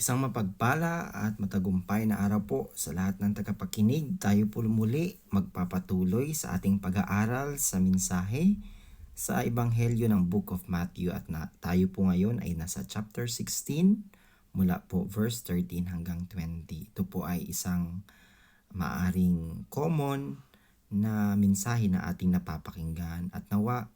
Isang mapagpala at matagumpay na araw po sa lahat ng tagapakinig. Tayo po muli magpapatuloy sa ating pag-aaral sa mensahe sa Ebanghelyo ng Book of Matthew at tayo po ngayon ay nasa chapter 16 mula po verse 13 hanggang 20. Ito po ay isang maaring common na mensahe na ating napapakinggan at nawa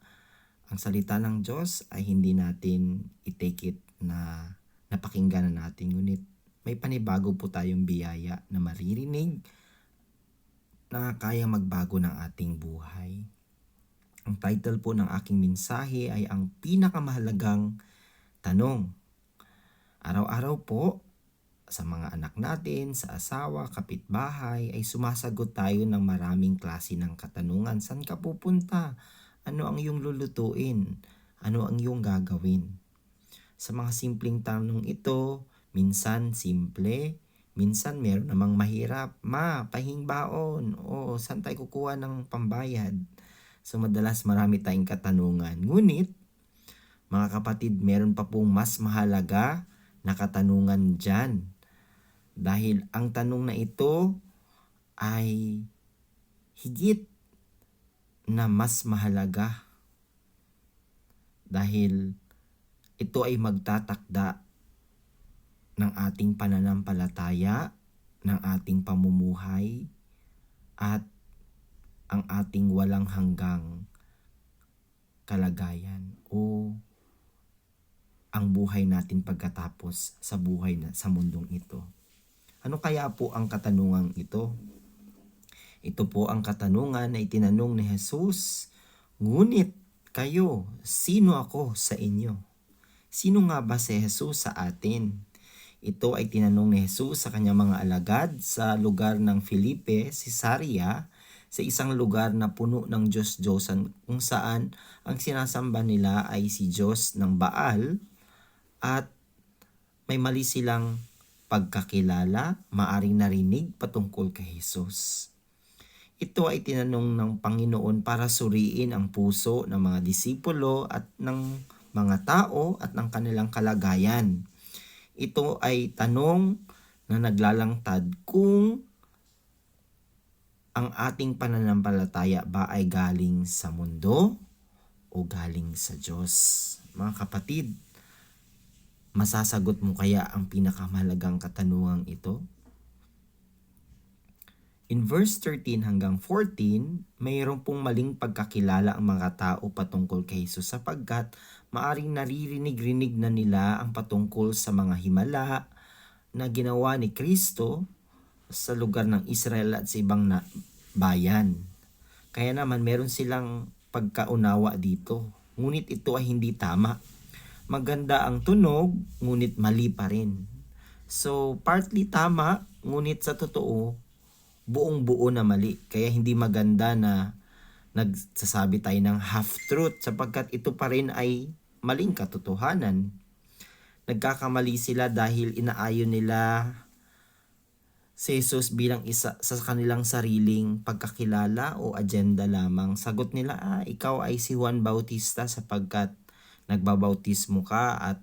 ang salita ng Diyos ay hindi natin i-take it na napakinggan na natin, ngunit may panibago po tayong biyaya na maririnig na kaya magbago ng ating buhay. Ang title po ng aking mensahe ay ang pinakamahalagang tanong. Araw-araw po sa mga anak natin, sa asawa, kapitbahay, ay sumasagot tayo ng maraming klase ng katanungan. Saan ka pupunta? Ano ang iyong lulutuin? Ano ang iyong gagawin? Sa mga simpleng tanong ito, minsan simple, minsan meron namang mahirap. Ma, pahing baon. O, saan tayo kukuha ng pambayad? So madalas marami tayong katanungan. Ngunit, mga kapatid, meron pa pong mas mahalaga na katanungan dyan. Dahil ang tanong na ito ay higit na mas mahalaga. Dahil ito ay magtatakda ng ating pananampalataya, ng ating pamumuhay, at ang ating walang hanggang kalagayan o ang buhay natin pagkatapos sa buhay na sa mundong ito. Ano kaya po ang katanungang ito? Ito po ang katanungan na itinanong ni Jesus. Ngunit kayo, sino ako sa inyo? Sino nga ba si Jesus sa atin? Ito ay tinanong ni Jesus sa kanyang mga alagad sa lugar ng Filipe, Caesarea, sa isang lugar na puno ng Diyos-Diyosan kung saan ang sinasamba nila ay si Diyos ng Baal at may mali silang pagkakilala, maaring narinig patungkol kay Jesus. Ito ay tinanong ng Panginoon para suriin ang puso ng mga disipulo at ng mga tao at ng kanilang kalagayan. Ito ay tanong na naglalangtad kung ang ating pananampalataya ba ay galing sa mundo o galing sa Diyos. Mga kapatid, masasagot mo kaya ang pinakamahalagang katanungang ito? In verse 13 hanggang 14, mayroon pong maling pagkakilala ang mga tao patungkol kay Jesus sapagkat maaring naririnig-rinig na nila ang patungkol sa mga himala na ginawa ni Kristo sa lugar ng Israel at sa ibang bayan. Kaya naman meron silang pagkaunawa dito. Ngunit ito ay hindi tama. Maganda ang tunog, ngunit mali pa rin. So partly tama, ngunit sa totoo, buong-buo na mali. Kaya hindi maganda na nagsasabi tayo ng half-truth sapagkat ito pa rin ay maling katotohanan. Nagkakamali sila dahil inaayon nila si Jesus bilang isa sa kanilang sariling pagkakilala o agenda lamang. Sagot nila, ikaw ay si Juan Bautista sapagkat nagbabautismo ka at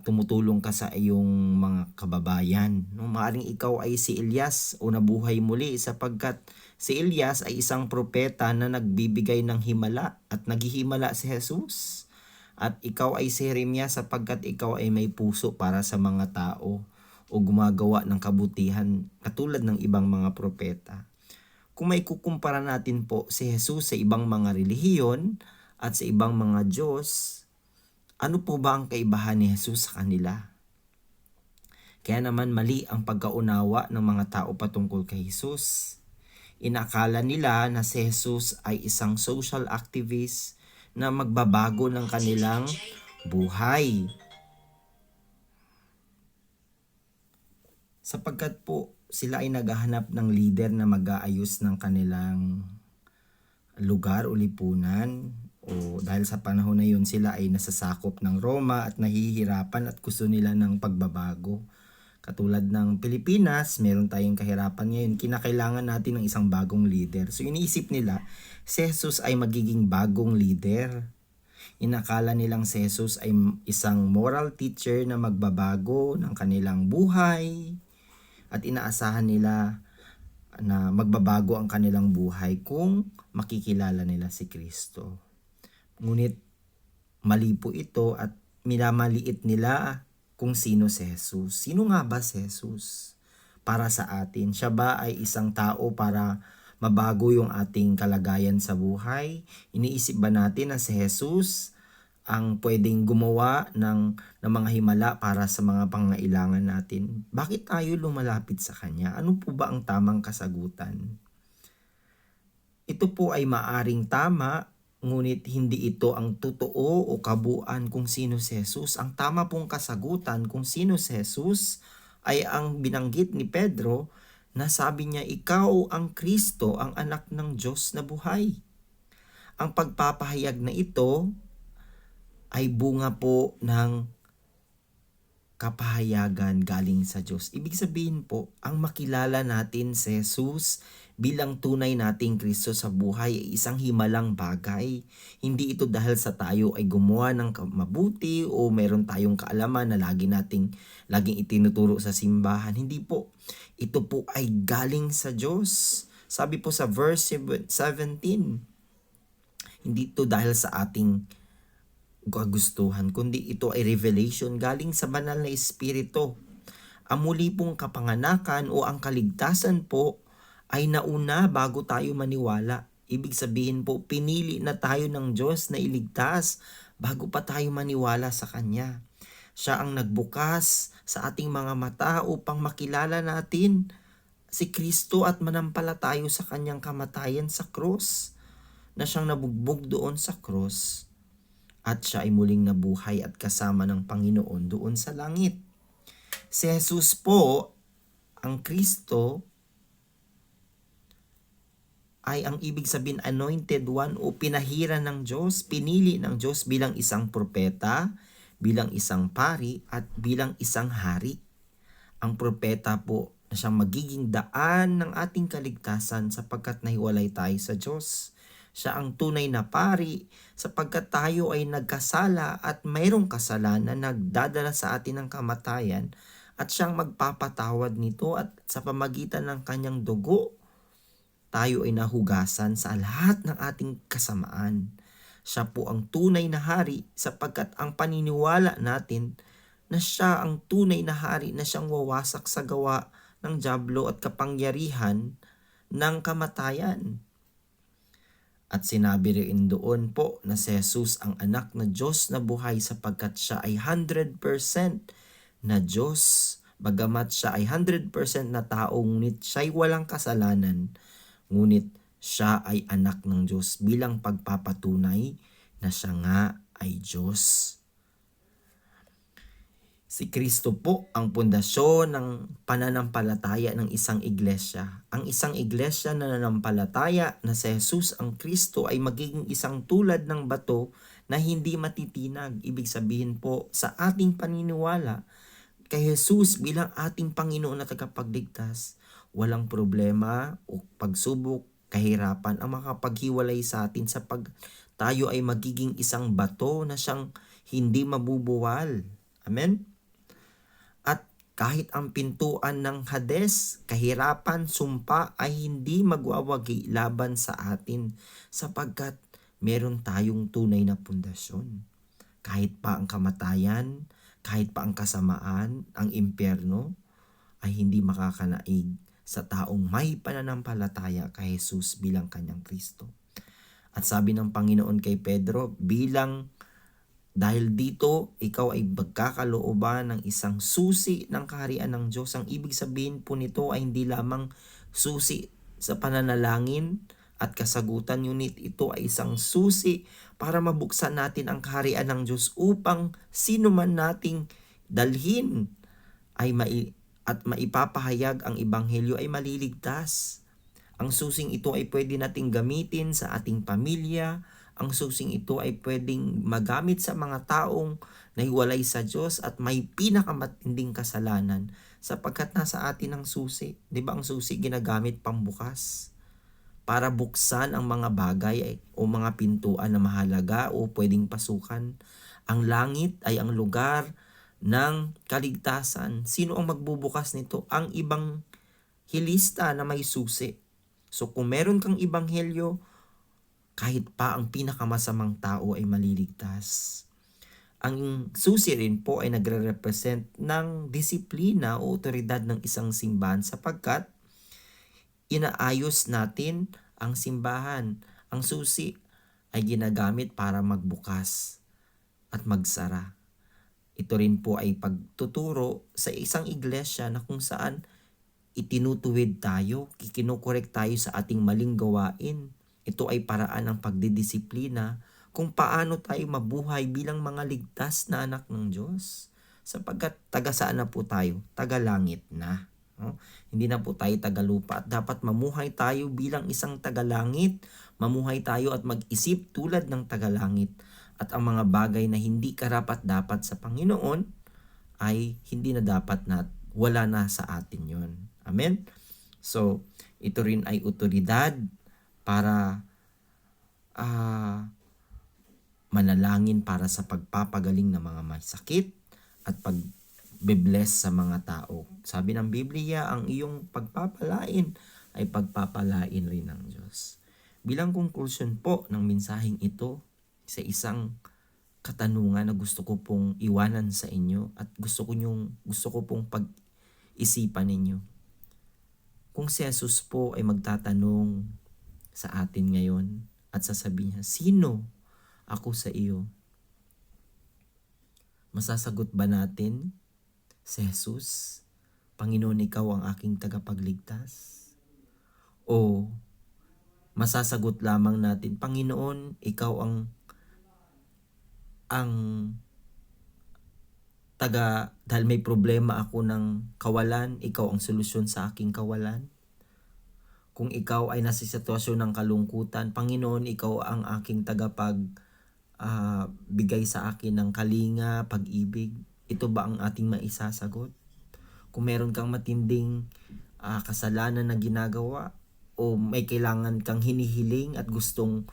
tumutulong ka sa iyong mga kababayan. No, maaring ikaw ay si Elias o nabuhay muli sapagkat si Elias ay isang propeta na nagbibigay ng himala at naghihimala si Jesus. At ikaw ay si Jeremias sapagkat ikaw ay may puso para sa mga tao o gumagawa ng kabutihan katulad ng ibang mga propeta. Kung may kukumpara natin po si Jesus sa ibang mga relihiyon at sa ibang mga Diyos, ano po ba ang kaibahan ni Jesus sa kanila? Kaya naman mali ang pagkaunawa ng mga tao patungkol kay Jesus. Inakala nila na si Jesus ay isang social activist na magbabago ng kanilang buhay. Sapagkat po sila ay naghahanap ng leader na mag-aayos ng kanilang lugar o lipunan. O dahil sa panahon na yun sila ay nasasakop ng Roma at nahihirapan at gusto nila ng pagbabago. Katulad ng Pilipinas, meron tayong kahirapan ngayon. Kinakailangan natin ng isang bagong leader. So iniisip nila, si Jesus ay magiging bagong leader. Inakala nilang si Jesus ay isang moral teacher na magbabago ng kanilang buhay at inaasahan nila na magbabago ang kanilang buhay kung makikilala nila si Kristo. Ngunit mali po ito at minamaliit nila kung sino si Jesus. Sino nga ba si Jesus para sa atin? Siya ba ay isang tao para mabago yung ating kalagayan sa buhay? Iniisip ba natin na si Jesus ang pwedeng gumawa ng mga himala para sa mga pangailangan natin? Bakit tayo lumalapit sa Kanya? Ano po ba ang tamang kasagutan? Ito po ay maaring tama, ngunit hindi ito ang totoo o kabuuan kung sino si Jesus. Ang tama pong kasagutan kung sino si Jesus ay ang binanggit ni Pedro na sabi niya, ikaw ang Kristo, ang anak ng Diyos na buhay. Ang pagpapahayag na ito ay bunga po ng kapahayagan galing sa Diyos. Ibig sabihin po, ang makilala natin si Jesus bilang tunay nating Kristo sa buhay ay isang himalang bagay. Hindi ito dahil sa tayo ay gumawa ng mabuti o meron tayong kaalaman na laging itinuturo sa simbahan. Hindi po. Ito po ay galing sa Diyos. Sabi po sa verse 17, hindi ito dahil sa ating kagustuhan, kundi ito ay revelation galing sa banal na Espiritu. Ang muli pong kapanganakan o ang kaligtasan po ay nauna bago tayo maniwala. Ibig sabihin po, pinili na tayo ng Diyos na iligtas bago pa tayo maniwala sa Kanya. Siya ang nagbukas sa ating mga mata upang makilala natin si Kristo at manampalatayo sa Kanyang kamatayan sa krus, na siyang nabugbog doon sa krus at siya ay muling nabuhay at kasama ng Panginoon doon sa langit. Si Jesus po, ang Kristo, ay ang ibig sabihin anointed one o pinahira ng Diyos, pinili ng Diyos bilang isang propeta, bilang isang pari at bilang isang hari. Ang propeta po na siyang magiging daan ng ating kaligtasan sapagkat nahiwalay tayo sa Diyos. Siya ang tunay na pari sapagkat tayo ay nagkasala at mayroong kasalanan na nagdadala sa atin ng kamatayan at siyang magpapatawad nito at sa pamagitan ng kanyang dugo, tayo ay nahugasan sa lahat ng ating kasamaan. Siya po ang tunay na hari sapagkat ang paniniwala natin na siya ang tunay na hari na siyang wawasak sa gawa ng dyablo at kapangyarihan ng kamatayan. At sinabi rin doon po na si Jesus ang anak na Diyos na buhay sapagkat siya ay 100% na Diyos. Bagamat siya ay 100% na tao, ngunit siya ay walang kasalanan. Ngunit siya ay anak ng Diyos bilang pagpapatunay na siya nga ay Diyos. Si Kristo po ang pundasyon ng pananampalataya ng isang iglesia. Ang isang iglesia na nanampalataya na si Jesus ang Kristo ay magiging isang tulad ng bato na hindi matitinag. Ibig sabihin po, sa ating paniniwala kay Jesus bilang ating Panginoon na tagapagligtas, walang problema o pagsubok, kahirapan ang makapaghiwalay sa atin sa tayo ay magiging isang bato na siyang hindi mabubuwal. Amen? At kahit ang pintuan ng Hades, kahirapan, sumpa ay hindi magwawagi laban sa atin sapagkat meron tayong tunay na pundasyon. Kahit pa ang kamatayan, kahit pa ang kasamaan, ang impyerno, ay hindi makakanaig sa taong may pananampalataya kay Jesus bilang kanyang Kristo. At sabi ng Panginoon kay Pedro, dahil dito, ikaw ay magkakalooban ng isang susi ng kaharian ng Diyos. Ang ibig sabihin po nito ay hindi lamang susi sa pananalangin at kasagutan, ngunit ito ay isang susi para mabuksan natin ang kaharian ng Diyos upang sino man nating dalhin ay maipapahayag ang ebanghelyo ay maliligtas. Ang susing ito ay pwede nating gamitin sa ating pamilya. Ang susing ito ay pwedeng magamit sa mga taong nahiwalay sa Diyos at may pinakamatinding kasalanan sapagkat nasa atin ang susi. Di ba ang susi ginagamit pambukas? para buksan ang mga bagay o mga pintuan na mahalaga o pwedeng pasukan. Ang langit ay ang lugar ng kaligtasan. Sino ang magbubukas nito? Ang ibang hilista na may susi. So kung meron kang ibanghelyo, kahit pa ang pinakamasamang tao ay maliligtas. Ang susi rin po ay nagre-represent ng disiplina o otoridad ng isang simbahan sapagkat inaayos natin ang simbahan. Ang susi ay ginagamit para magbukas at magsara. Ito rin po ay pagtuturo sa isang iglesia na kung saan itinutuwid tayo, kikinukorek tayo sa ating maling gawain. Ito ay paraan ng pagdidisiplina kung paano tayo mabuhay bilang mga ligtas na anak ng Diyos. Sapagkat taga saan na po tayo? Taga langit na. No? Hindi na po tayo taga lupa at dapat mamuhay tayo bilang isang taga langit. Mamuhay tayo at mag-isip tulad ng taga langit. At ang mga bagay na hindi karapat-dapat sa Panginoon ay hindi na dapat na wala na sa atin yon. Amen? So, ito rin ay otoridad para manalangin para sa pagpapagaling ng mga may sakit at pag-bless sa mga tao. Sabi ng Biblia, ang iyong pagpapalain ay pagpapalain rin ng Diyos. Bilang conclusion po ng mensaheng ito, sa isang katanungan na gusto ko pong iwanan sa inyo at gusto ko pong pag-isipan ninyo. Kung si Jesus po ay magtatanong sa atin ngayon at sasabihin niya, sino ako sa iyo? Masasagot ba natin si Jesus, Panginoon, ikaw ang aking tagapagligtas? O masasagot lamang natin, Panginoon, ikaw ang dahil may problema ako ng kawalan, ikaw ang solusyon sa aking kawalan? Kung ikaw ay nasa sitwasyon ng kalungkutan, Panginoon, ikaw ang aking bigay sa akin ng kalinga, pag-ibig. Ito ba ang ating maisasagot? Kung meron kang matinding kasalanan na ginagawa o may kailangan kang hinihiling at gustong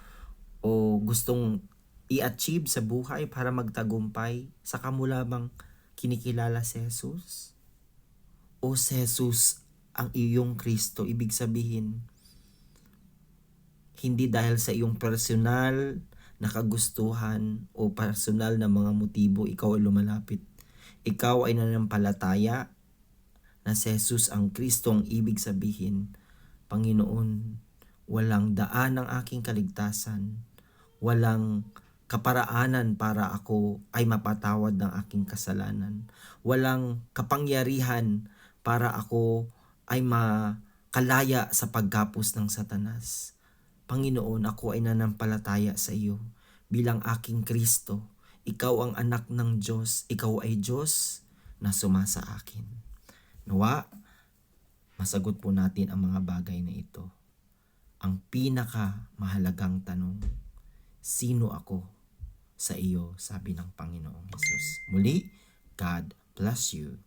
i-achieve sa buhay para magtagumpay, saka mo lamang kinikilala si Jesus? O si Jesus ang iyong Kristo? Ibig sabihin, hindi dahil sa iyong personal na kagustuhan o personal na mga motibo ikaw ay lumalapit. Ikaw ay nananampalataya na si Jesus ang Kristo. Ang ibig sabihin, Panginoon, walang daan ng aking kaligtasan, walang kaparaanan para ako ay mapatawad ng aking kasalanan, walang kapangyarihan para ako ay makalaya sa pagkapos ng Satanas. Panginoon, ako ay nanampalataya sa iyo bilang aking Kristo. Ikaw ang anak ng Diyos. Ikaw ay Diyos na sumasa akin. Nawa, masagot po natin ang mga bagay na ito. Ang pinakamahalagang tanong, sino ako sa iyo? Sabi ng Panginoong Hesus. Muli, God bless you.